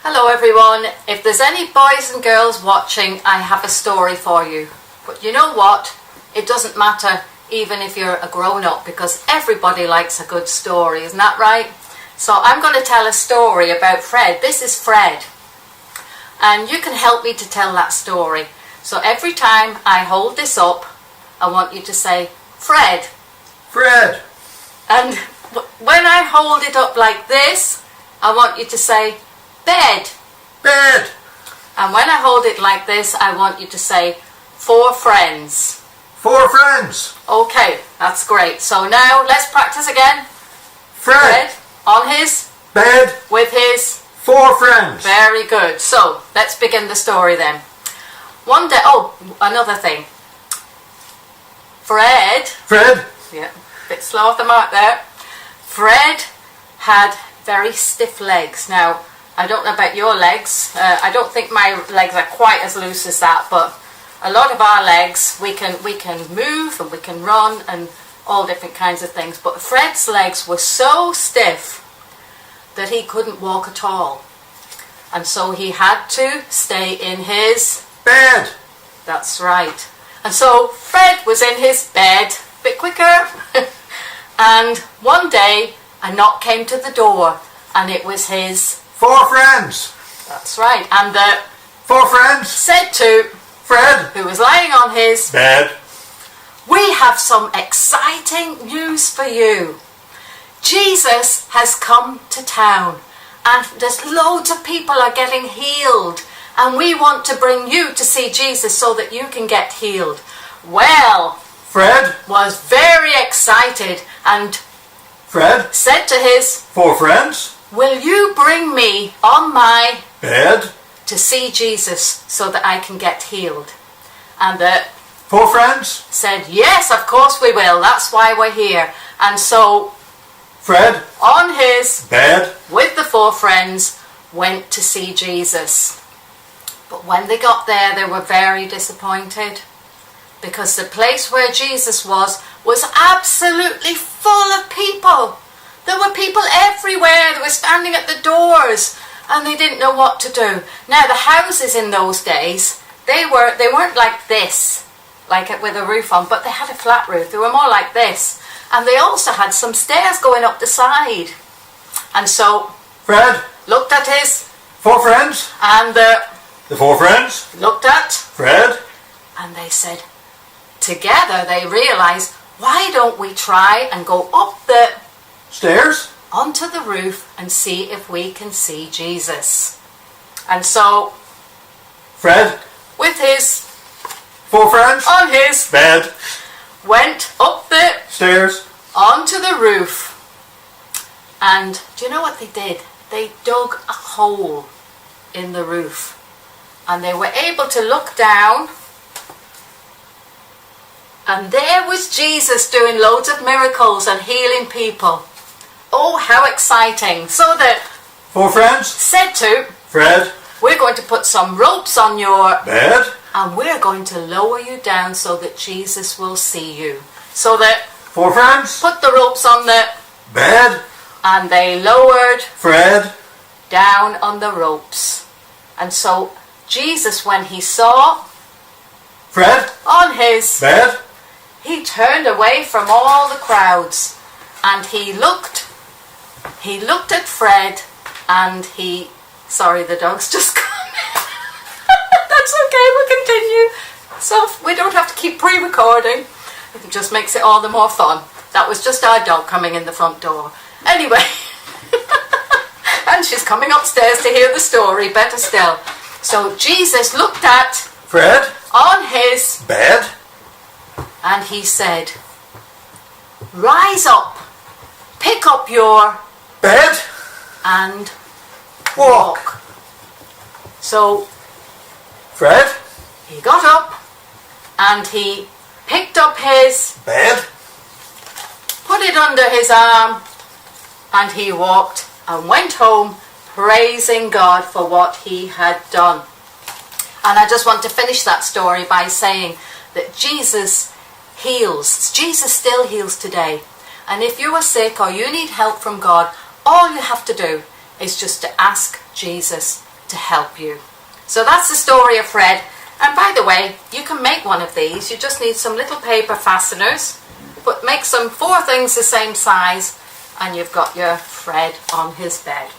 Hello everyone, if there's any boys and girls watching, I have a story for you. But you know what? It doesn't matter even if you're a grown-up, because everybody likes a good story, isn't that right? So I'm going to tell a story about Fred. This is Fred. And you can help me to tell that story. So every time I hold this up, I want you to say, Fred. Fred. And when I hold it up like this, I want you to say, bed. Bed. And when I hold it like this, I want you to say, 4 friends. 4 friends. Okay, that's great. So now let's practice again. Fred. On his bed with his 4 friends. Very good. So let's begin the story then. One day, another thing. Fred. Yeah, a bit slow off the mark there. Fred had very stiff legs. Now, I don't know about your legs. I don't think my legs are quite as loose as that, but a lot of our legs, we can move and we can run and all different kinds of things. But Fred's legs were so stiff that he couldn't walk at all. And so he had to stay in his bed. That's right. And so Fred was in his bed, a bit quicker. And one day a knock came to the door, and it was his 4 friends. That's right. And the 4 friends said to Fred, who was lying on his bed, we have some exciting news for you. Jesus has come to town, and there's loads of people are getting healed, and we want to bring you to see Jesus so that you can get healed. Well, Fred was very excited and Fred said to his 4 friends, will you bring me on my bed to see Jesus so that I can get healed? And the 4 friends said, yes, of course we will. That's why we're here. And so Fred on his bed with the 4 friends went to see Jesus. But when they got there, they were very disappointed, because the place where Jesus was absolutely full of people. There were people everywhere. They were standing at the doors, and they didn't know what to do. Now, the houses in those days, they weren't like this, like it with a roof on, but they had a flat roof. They were more like this. And they also had some stairs going up the side. And so Fred looked at his 4 friends, and the 4 friends looked at Fred, and they said, together they realized, why don't we try and go up the stairs onto the roof and see if we can see Jesus? And so Fred with his 4 friends on his bed went up the stairs onto the roof. And do you know what they did? They dug a hole in the roof, and they were able to look down, and there was Jesus doing loads of miracles and healing people. Oh, how exciting. So the 4 friends said to Fred, we're going to put some ropes on your bed, and we're going to lower you down so that Jesus will see you. So that 4 friends put the ropes on the bed, and they lowered Fred down on the ropes. And so Jesus, when he saw Fred on his bed, he turned away from all the crowds, and he looked at Fred, and sorry, the dog's just come. That's okay, we'll continue. So we don't have to keep pre-recording. It just makes it all the more fun. That was just our dog coming in the front door. Anyway, and she's coming upstairs to hear the story, better still. So Jesus looked at Fred on his bed, and he said, rise up, pick up your bed, and walk. So Fred he got up and he picked up his bed, put it under his arm, and he walked and went home praising God for what he had done. And I just want to finish that story by saying that Jesus heals. Jesus still heals today. And if you are sick or you need help from God, all you have to do is just to ask Jesus to help you. So that's the story of Fred. And by the way, you can make one of these. You just need some little paper fasteners, but make some 4 things the same size, and you've got your Fred on his bed.